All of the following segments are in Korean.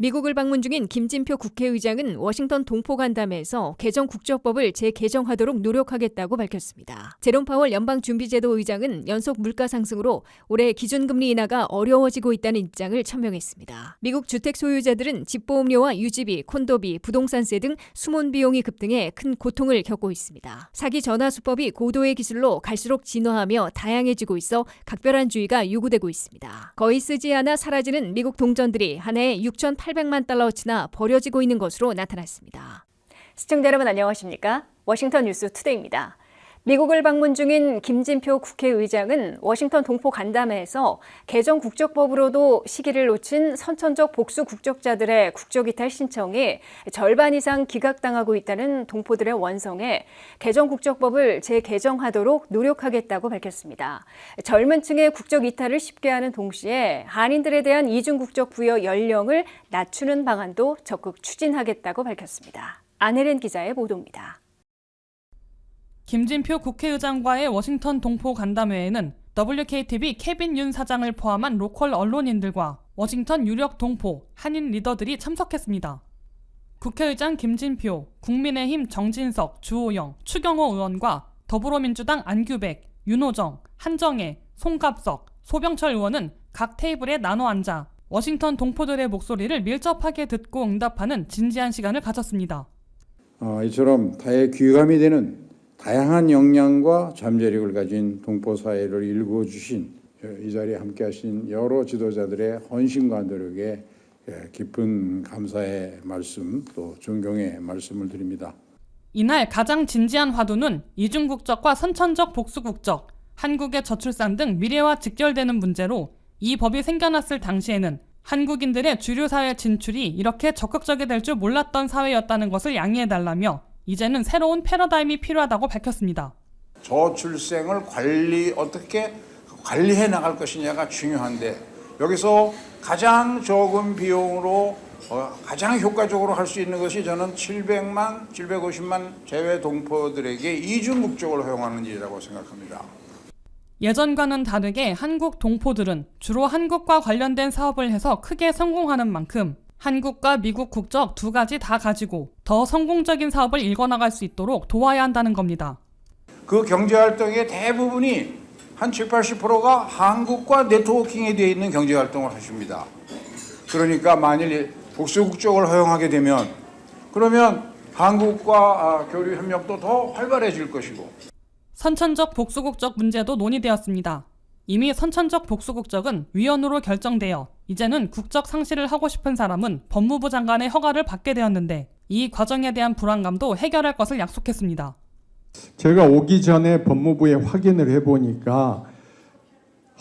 미국을 방문 중인 김진표 국회의장은 워싱턴 동포간담회에서 개정 국적법을 재개정하도록 노력하겠다고 밝혔습니다. 제롬 파월 연방준비제도 의장은 연속 물가 상승으로 올해 기준금리 인하가 어려워지고 있다는 입장을 천명했습니다. 미국 주택 소유자들은 집보험료와 유지비, 콘도비, 부동산세 등 수문 비용이 급등해 큰 고통을 겪고 있습니다. 사기 전화 수법이 고도의 기술로 갈수록 진화하며 다양해지고 있어 각별한 주의가 요구되고 있습니다. 거의 쓰지 않아 사라지는 미국 동전들이 한 해에 6,800만 달러어치나 버려지고 있는 것으로 나타났습니다. 시청자 여러분 안녕하십니까? 워싱턴 뉴스 투데이입니다. 미국을 방문 중인 김진표 국회의장은 워싱턴 동포 간담회에서 개정 국적법으로도 시기를 놓친 선천적 복수 국적자들의 국적이탈 신청이 절반 이상 기각당하고 있다는 동포들의 원성에 개정 국적법을 재개정하도록 노력하겠다고 밝혔습니다. 젊은 층의 국적 이탈을 쉽게 하는 동시에 한인들에 대한 이중 국적 부여 연령을 낮추는 방안도 적극 추진하겠다고 밝혔습니다. 안혜린 기자의 보도입니다. 김진표 국회의장과의 워싱턴 동포 간담회에는 WKTV 케빈 윤 사장을 포함한 로컬 언론인들과 워싱턴 유력 동포, 한인 리더들이 참석했습니다. 국회의장 김진표, 국민의힘 정진석, 주호영, 추경호 의원과 더불어민주당 안규백, 윤호정, 한정혜, 송갑석, 소병철 의원은 각 테이블에 나눠 앉아 워싱턴 동포들의 목소리를 밀접하게 듣고 응답하는 진지한 시간을 가졌습니다. 이처럼 다의 귀감이 되는 다양한 역량과 잠재력을 가진 동포 사회를 일궈주신 이 자리에 함께하신 여러 지도자들의 헌신과 노력에 깊은 감사의 말씀 또 존경의 말씀을 드립니다. 이날 가장 진지한 화두는 이중국적과 선천적 복수국적, 한국의 저출산 등 미래와 직결되는 문제로 이 법이 생겨났을 당시에는 한국인들의 주류 사회 진출이 이렇게 적극적이 될 줄 몰랐던 사회였다는 것을 양해해달라며 이제는 새로운 패러다임이 필요하다고 밝혔습니다. 저출생을 어떻게 관리해 나갈 것이냐가 중요한데 여기서 가장 적은 비용으로 가장 효과적으로 할 수 있는 것이 저는 750만 재외 동포들에게 이중 국적을 허용하는 일이라고 생각합니다. 예전과는 다르게 한국 동포들은 주로 한국과 관련된 사업을 해서 크게 성공하는 만큼 한국과 미국 국적 두 가지 다 가지고 더 성공적인 사업을 일궈나갈 수 있도록 도와야 한다는 겁니다. 그 경제활동의 대부분이 한 70~80%가 한국과 네트워킹에 되어 있는 경제활동을 하십니다. 그러니까 만일 복수 국적을 허용하게 되면 그러면 한국과 교류 협력도 더 활발해질 것이고 선천적 복수국적 문제도 논의되었습니다. 이미 선천적 복수국적은 위헌으로 결정되어 이제는 국적 상실을 하고 싶은 사람은 법무부 장관의 허가를 받게 되었는데 이 과정에 대한 불안감도 해결할 것을 약속했습니다. 제가 오기 전에 법무부에 확인을 해보니까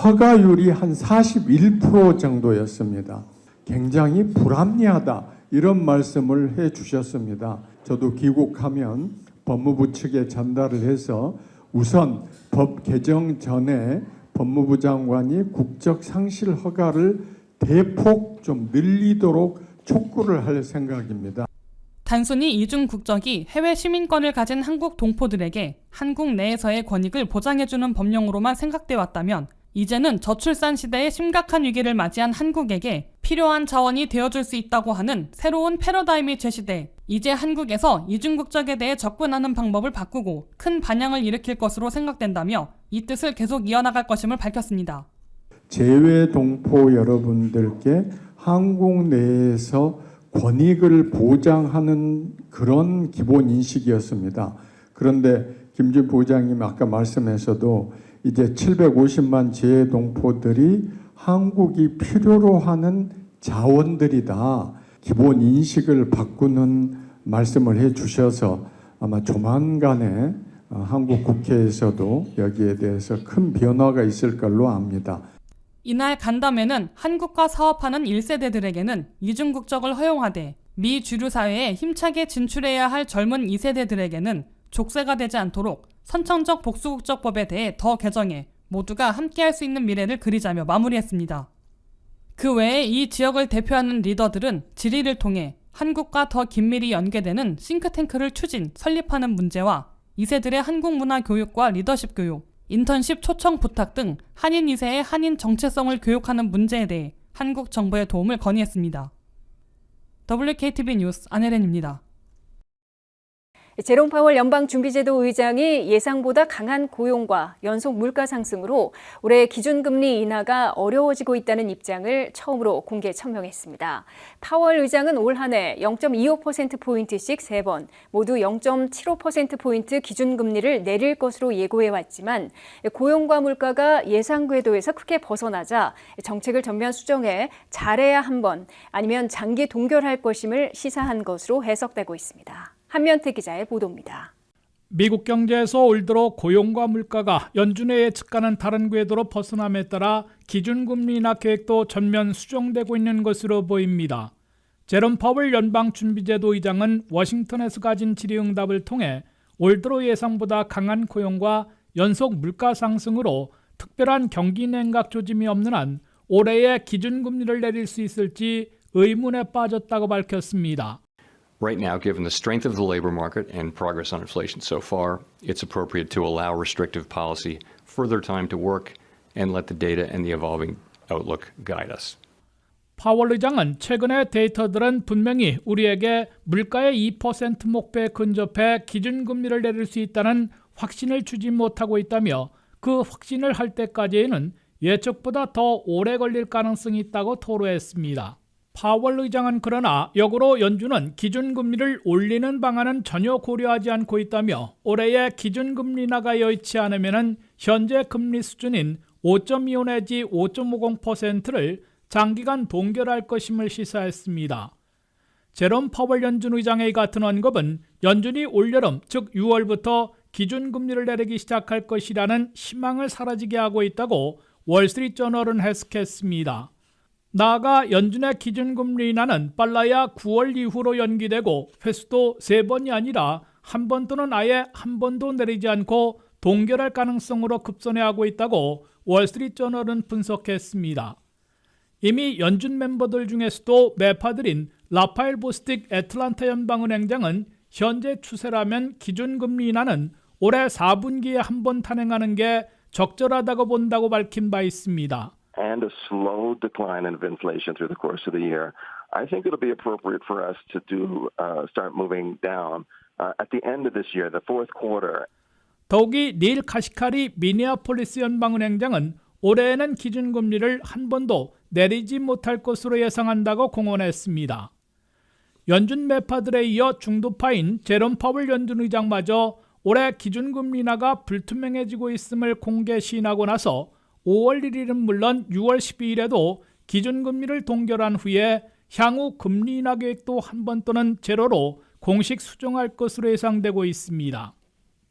허가율이 한 41% 정도였습니다. 굉장히 불합리하다 이런 말씀을 해주셨습니다. 저도 귀국하면 법무부 측에 전달을 해서 우선 법 개정 전에 법무부 장관이 국적 상실 허가를 대폭 좀 늘리도록 촉구를 할 생각입니다. 단순히 이중 국적이 해외 시민권을 가진 한국 동포들에게 한국 내에서의 권익을 보장해주는 법령으로만 생각돼 왔다면 이제는 저출산 시대의 심각한 위기를 맞이한 한국에게 필요한 자원이 되어줄 수 있다고 하는 새로운 패러다임이 제시돼 이제 한국에서 이중국적에 대해 접근하는 방법을 바꾸고 큰 반향을 일으킬 것으로 생각된다며 이 뜻을 계속 이어나갈 것임을 밝혔습니다. 재외 동포 여러분들께 한국 내에서 권익을 보장하는 그런 기본 인식이었습니다. 그런데 김진표 부장님 아까 말씀에서도 이제 750만 재외 동포들이 한국이 필요로 하는 자원들이다. 기본 인식을 바꾸는 말씀을 해주셔서 아마 조만간에 한국 국회에서도 여기에 대해서 큰 변화가 있을 걸로 압니다. 이날 간담회는 한국과 사업하는 1세대들에게는 이중국적을 허용하되 미 주류 사회에 힘차게 진출해야 할 젊은 2세대들에게는 족쇄가 되지 않도록 선천적 복수국적법에 대해 더 개정해 모두가 함께할 수 있는 미래를 그리자며 마무리했습니다. 그 외에 이 지역을 대표하는 리더들은 질의를 통해 한국과 더 긴밀히 연계되는 싱크탱크를 추진, 설립하는 문제와 2세들의 한국 문화 교육과 리더십 교육, 인턴십 초청 부탁 등 한인 2세의 한인 정체성을 교육하는 문제에 대해 한국 정부의 도움을 건의했습니다. WKTV 뉴스 안혜련입니다. 제롬 파월 연방준비제도 의장이 예상보다 강한 고용과 연속 물가 상승으로 올해 기준금리 인하가 어려워지고 있다는 입장을 처음으로 공개 천명했습니다. 파월 의장은 올 한 해 0.25%포인트씩 3번, 모두 0.75%포인트 기준금리를 내릴 것으로 예고해왔지만 고용과 물가가 예상 궤도에서 크게 벗어나자 정책을 전면 수정해 잘해야 한 번, 아니면 장기 동결할 것임을 시사한 것으로 해석되고 있습니다. 한면태 기자의 보도입니다. 미국 경제에서 올 들어 고용과 물가가 연준의 예측과는 다른 궤도로 벗어남에 따라 기준금리 인하 계획도 전면 수정되고 있는 것으로 보입니다. 제롬 파월 연방준비제도 의장은 워싱턴에서 가진 질의응답을 통해 올 들어 예상보다 강한 고용과 연속 물가 상승으로 특별한 경기 냉각 조짐이 없는 한 올해의 기준금리를 내릴 수 있을지 의문에 빠졌다고 밝혔습니다. Right now, given the strength of the labor market and progress on inflation so far, it's appropriate to allow restrictive policy further time to work and let the data and the evolving outlook guide us. 파월 의장은 최근의 데이터들은 분명히 우리에게 물가의 2% 목표에 근접해 기준금리를 내릴 수 있다는 확신을 주지 못하고 있다며 그 확신을 할 때까지에는 예측보다 더 오래 걸릴 가능성이 있다고 토로했습니다. 파월 의장은 그러나 역으로 연준은 기준금리를 올리는 방안은 전혀 고려하지 않고 있다며 올해의 기준금리 인하가 여의치 않으면 현재 금리 수준인 5.25 내지 5.50%를 장기간 동결할 것임을 시사했습니다. 제롬 파월 연준 의장의 같은 언급은 연준이 올여름 즉 6월부터 기준금리를 내리기 시작할 것이라는 희망을 사라지게 하고 있다고 월스트리트저널은 해석했습니다. 나아가 연준의 기준금리 인하는 빨라야 9월 이후로 연기되고 횟수도 3번이 아니라 1번 또는 아예 1번도 내리지 않고 동결할 가능성으로 급선회하고 있다고 월스트리트저널은 분석했습니다. 이미 연준 멤버들 중에서도 매파들인 라파엘 보스틱 애틀란타 연방은행장은 현재 추세라면 기준금리 인하는 올해 4분기에 1번 탄행하는 게 적절하다고 본다고 밝힌 바 있습니다. and a slow decline of inflation through the course of the year, I think it'll be appropriate for us to start moving down at the end of this year, the fourth quarter. 더욱이 닐 카시카리 미네아폴리스 연방은행장은 올해에는 기준금리를 한 번도 내리지 못할 것으로 예상한다고 공언했습니다. 연준 매파들에 이어 중도파인 제롬 파월 연준 의장마저 올해 기준금리 인하가 불투명해지고 있음을 공개 시인하고 나서 5월 1일은 물론 6월 12일에도 기준금리를 동결한 후에 향후 금리 인하 계획도 한 번 또는 제로로 공식 수정할 것으로 예상되고 있습니다.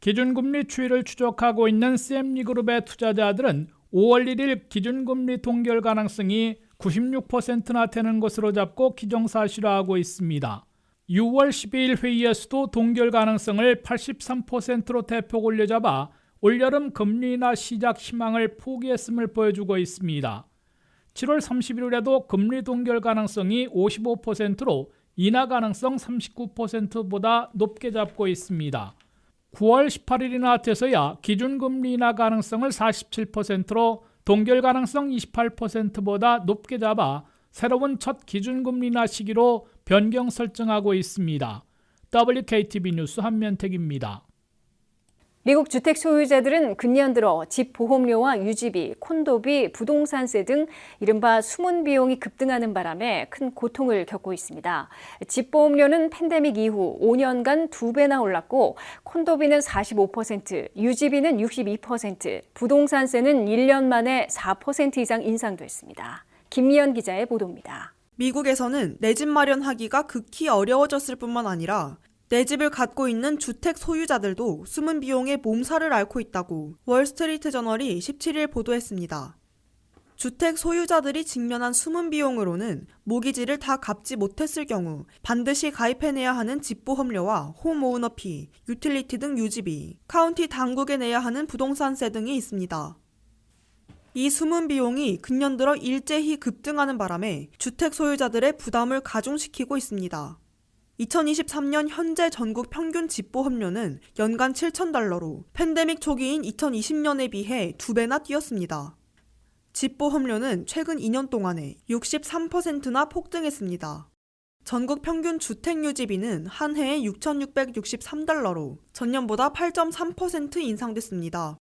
기준금리 추이를 추적하고 있는 CME 그룹의 투자자들은 5월 1일 기준금리 동결 가능성이 96%나 되는 것으로 잡고 기정사실화하고 있습니다. 6월 12일 회의에서도 동결 가능성을 83%로 대폭 올려잡아 올여름 금리 인하 시작 희망을 포기했음을 보여주고 있습니다. 7월 31일에도 금리 동결 가능성이 55%로 인하 가능성 39%보다 높게 잡고 있습니다. 9월 18일이나 돼서야 기준금리 인하 가능성을 47%로 동결 가능성 28%보다 높게 잡아 새로운 첫 기준금리 인하 시기로 변경 설정하고 있습니다. WKTV 뉴스 한면택입니다. 미국 주택 소유자들은 근년 들어 집 보험료와 유지비, 콘도비, 부동산세 등 이른바 숨은 비용이 급등하는 바람에 큰 고통을 겪고 있습니다. 집 보험료는 팬데믹 이후 5년간 2배나 올랐고 콘도비는 45%, 유지비는 62%, 부동산세는 1년 만에 4% 이상 인상됐습니다. 김미연 기자의 보도입니다. 미국에서는 내 집 마련하기가 극히 어려워졌을 뿐만 아니라 내 집을 갖고 있는 주택 소유자들도 숨은 비용에 몸살을 앓고 있다고 월스트리트 저널이 17일 보도했습니다. 주택 소유자들이 직면한 숨은 비용으로는 모기지를 다 갚지 못했을 경우 반드시 가입해내야 하는 집보험료와 홈오너피, 유틸리티 등 유지비, 카운티 당국에 내야 하는 부동산세 등이 있습니다. 이 숨은 비용이 근년 들어 일제히 급등하는 바람에 주택 소유자들의 부담을 가중시키고 있습니다. 2023년 현재 전국 평균 집보험료는 연간 $7,000로 팬데믹 초기인 2020년에 비해 2배나 뛰었습니다. 집보험료는 최근 2년 동안에 63%나 폭등했습니다. 전국 평균 주택유지비는 한 해에 $6,663로 전년보다 8.3% 인상됐습니다.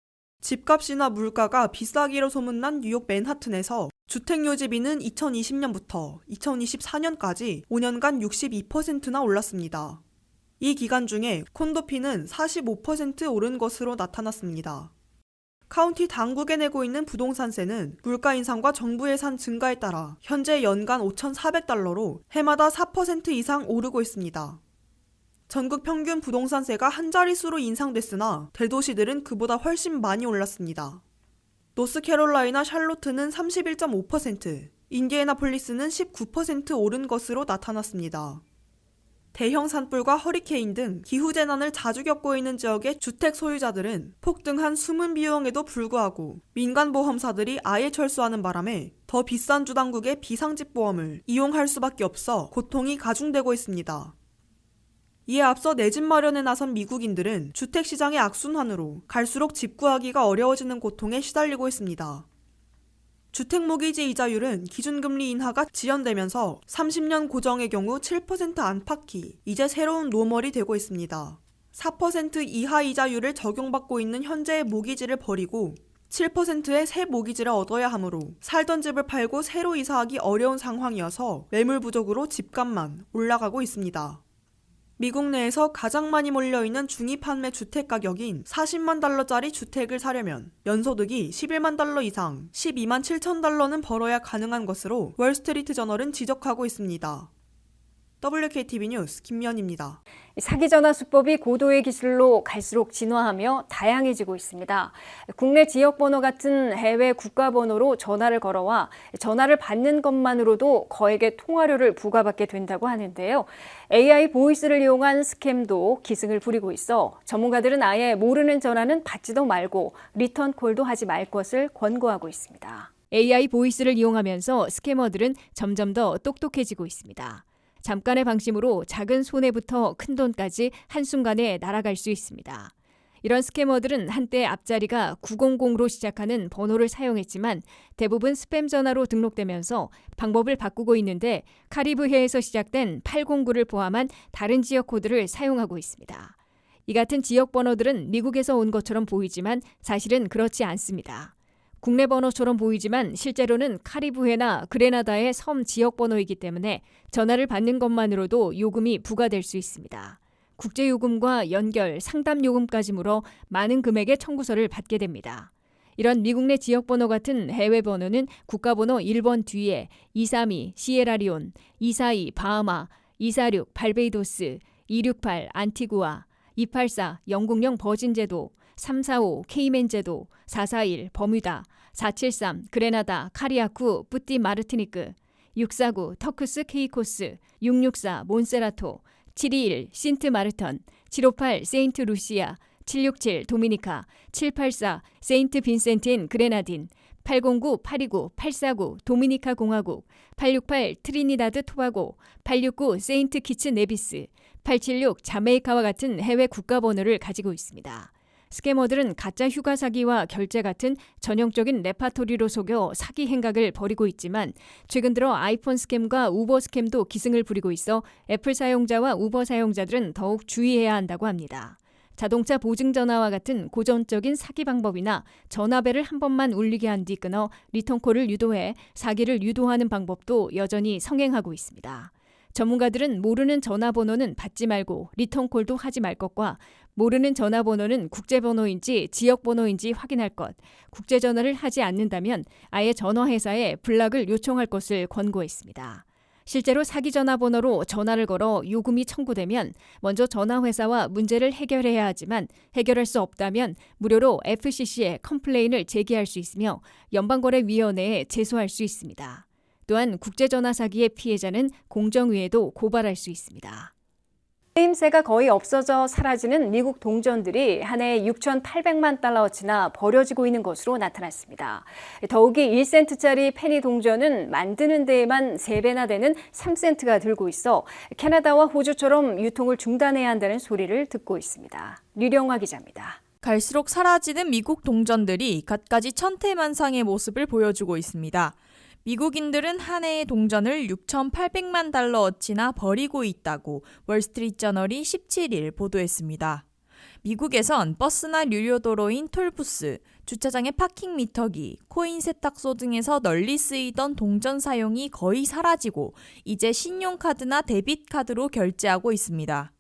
집값이나 물가가 비싸기로 소문난 뉴욕 맨하튼에서 주택유지비는 2020년부터 2024년까지 5년간 62%나 올랐습니다. 이 기간 중에 콘도피는 45% 오른 것으로 나타났습니다. 카운티 당국에 내고 있는 부동산세는 물가 인상과 정부 예산 증가에 따라 현재 연간 $5,400로 해마다 4% 이상 오르고 있습니다. 전국 평균 부동산세가 한 자릿수로 인상됐으나 대도시들은 그보다 훨씬 많이 올랐습니다. 노스캐롤라이나 샬롯트는 31.5%, 인디애나폴리스는 19% 오른 것으로 나타났습니다. 대형 산불과 허리케인 등 기후재난을 자주 겪고 있는 지역의 주택 소유자들은 폭등한 숨은 비용에도 불구하고 민간보험사들이 아예 철수하는 바람에 더 비싼 주당국의 비상집보험을 이용할 수밖에 없어 고통이 가중되고 있습니다. 이에 앞서 내 집 마련에 나선 미국인들은 주택시장의 악순환으로 갈수록 집 구하기가 어려워지는 고통에 시달리고 있습니다. 주택모기지 이자율은 기준금리 인하가 지연되면서 30년 고정의 경우 7% 안팎이 이제 새로운 노멀이 되고 있습니다. 4% 이하 이자율을 적용받고 있는 현재의 모기지를 버리고 7%의 새 모기지를 얻어야 하므로 살던 집을 팔고 새로 이사하기 어려운 상황이어서 매물 부족으로 집값만 올라가고 있습니다. 미국 내에서 가장 많이 몰려있는 중위 판매 주택 가격인 $40만 달러짜리 주택을 사려면 연소득이 $11만 달러 이상, $12만 7천 달러는 벌어야 가능한 것으로 월스트리트 저널은 지적하고 있습니다. WKTV 뉴스 김연입니다. 사기 전화 수법이 고도의 기술로 갈수록 진화하며 다양해지고 있습니다. 국내 지역번호 같은 해외 국가번호로 전화를 걸어와 전화를 받는 것만으로도 거액의 통화료를 부과받게 된다고 하는데요. AI 보이스를 이용한 스캠도 기승을 부리고 있어 전문가들은 아예 모르는 전화는 받지도 말고 리턴 콜도 하지 말 것을 권고하고 있습니다. AI 보이스를 이용하면서 스캐머들은 점점 더 똑똑해지고 있습니다. 잠깐의 방심으로 작은 손해부터 큰 돈까지 한순간에 날아갈 수 있습니다. 이런 스캐머들은 한때 앞자리가 900로 시작하는 번호를 사용했지만 대부분 스팸 전화로 등록되면서 방법을 바꾸고 있는데 카리브해에서 시작된 809를 포함한 다른 지역 코드를 사용하고 있습니다. 이 같은 지역 번호들은 미국에서 온 것처럼 보이지만 사실은 그렇지 않습니다. 국내 번호처럼 보이지만 실제로는 카리브해나 그레나다의 섬 지역 번호이기 때문에 전화를 받는 것만으로도 요금이 부과될 수 있습니다. 국제요금과 연결, 상담 요금까지 물어 많은 금액의 청구서를 받게 됩니다. 이런 미국 내 지역 번호 같은 해외 번호는 국가번호 1번 뒤에 232 시에라리온, 242 바하마, 246 발베이도스, 268 안티구아, 284 영국령 버진 제도, 345 케이맨 제도, 441 버뮤다, 473 그레나다 카리아쿠 뿌띠 마르티니크, 649 터크스 케이코스, 664 몬세라토, 721 신트 마르턴, 758 세인트 루시아, 767 도미니카, 784 세인트 빈센틴 그레나딘, 809 829 849 도미니카 공화국, 868 트리니다드 토바고, 869 세인트 키츠 네비스, 876 자메이카와 같은 해외 국가번호를 가지고 있습니다. 스캐머들은 가짜 휴가 사기와 결제 같은 전형적인 레파토리로 속여 사기 행각을 벌이고 있지만 최근 들어 아이폰 스캠과 우버 스캠도 기승을 부리고 있어 애플 사용자와 우버 사용자들은 더욱 주의해야 한다고 합니다. 자동차 보증 전화와 같은 고전적인 사기 방법이나 전화벨을 한 번만 울리게 한 뒤 끊어 리턴콜을 유도해 사기를 유도하는 방법도 여전히 성행하고 있습니다. 전문가들은 모르는 전화번호는 받지 말고 리턴콜도 하지 말 것과 모르는 전화번호는 국제번호인지 지역번호인지 확인할 것, 국제전화를 하지 않는다면 아예 전화회사에 블락을 요청할 것을 권고했습니다. 실제로 사기 전화번호로 전화를 걸어 요금이 청구되면 먼저 전화회사와 문제를 해결해야 하지만 해결할 수 없다면 무료로 FCC에 컴플레인을 제기할 수 있으며 연방거래위원회에 제소할 수 있습니다. 또한 국제전화 사기의 피해자는 공정위에도 고발할 수 있습니다. 세임새가 거의 없어져 사라지는 미국 동전들이 한 해에 6,800만 달러어치나 버려지고 있는 것으로 나타났습니다. 더욱이 1센트짜리 페니 동전은 만드는 데에만 3배나 되는 3센트가 들고 있어 캐나다와 호주처럼 유통을 중단해야 한다는 소리를 듣고 있습니다. 류령화 기자입니다. 갈수록 사라지는 미국 동전들이 갖가지 천태만상의 모습을 보여주고 있습니다. 미국인들은 한 해의 동전을 6,800만 달러어치나 버리고 있다고 월스트리트저널이 17일 보도했습니다. 미국에선 버스나 유료도로인 톨부스, 주차장의 파킹 미터기, 코인 세탁소 등에서 널리 쓰이던 동전 사용이 거의 사라지고 이제 신용카드나 데빗카드로 결제하고 있습니다.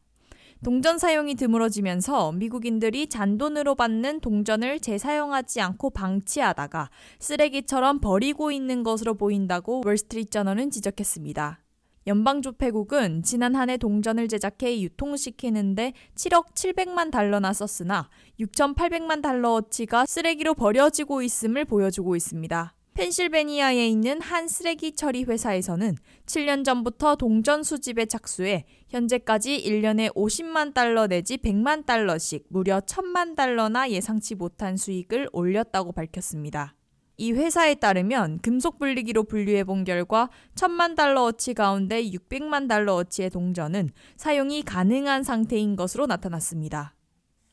동전 사용이 드물어지면서 미국인들이 잔돈으로 받는 동전을 재사용하지 않고 방치하다가 쓰레기처럼 버리고 있는 것으로 보인다고 월스트리트저널은 지적했습니다. 연방조폐국은 지난 한 해 동전을 제작해 유통시키는데 7억 700만 달러나 썼으나 6,800만 달러어치가 쓰레기로 버려지고 있음을 보여주고 있습니다. 펜실베니아에 있는 한 쓰레기 처리 회사에서는 7년 전부터 동전 수집에 착수해 현재까지 1년에 50만 달러 내지 100만 달러씩 무려 1,000만 달러나 예상치 못한 수익을 올렸다고 밝혔습니다. 이 회사에 따르면 금속 분리기로 분류해 본 결과 1,000만 달러어치 가운데 600만 달러어치의 동전은 사용이 가능한 상태인 것으로 나타났습니다.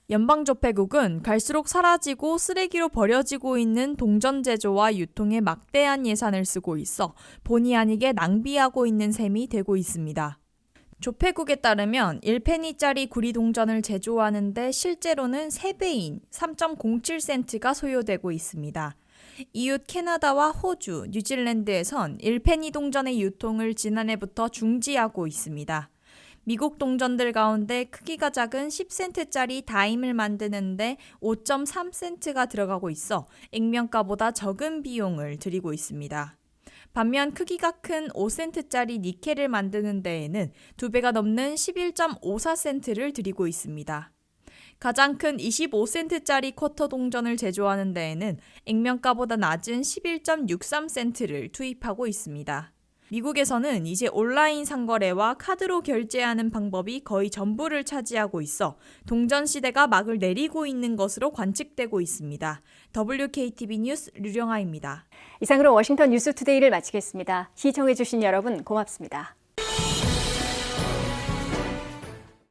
연방조폐국은 갈수록 사라지고 쓰레기로 버려지고 있는 동전 제조와 유통에 막대한 예산을 쓰고 있어 본의 아니게 낭비하고 있는 셈이 되고 있습니다. 조폐국에 따르면 1페니짜리 구리동전을 제조하는데 실제로는 3배인 3.07센트가 소요되고 있습니다. 이웃 캐나다와 호주, 뉴질랜드에선 1페니 동전의 유통을 지난해부터 중지하고 있습니다. 미국 동전들 가운데 크기가 작은 10센트짜리 다임을 만드는데 5.3센트가 들어가고 있어 액면가보다 적은 비용을 들이고 있습니다. 반면 크기가 큰 5센트짜리 니켈을 만드는 데에는 2배가 넘는 11.54센트를 들이고 있습니다. 가장 큰 25센트짜리 쿼터 동전을 제조하는 데에는 액면가보다 낮은 11.63센트를 투입하고 있습니다. 미국에서는 이제 온라인 상거래와 카드로 결제하는 방법이 거의 전부를 차지하고 있어 동전 시대가 막을 내리고 있는 것으로 관측되고 있습니다. WKTV 뉴스 류령아입니다. 이상으로 워싱턴 뉴스투데이를 마치겠습니다. 시청해주신 여러분 고맙습니다.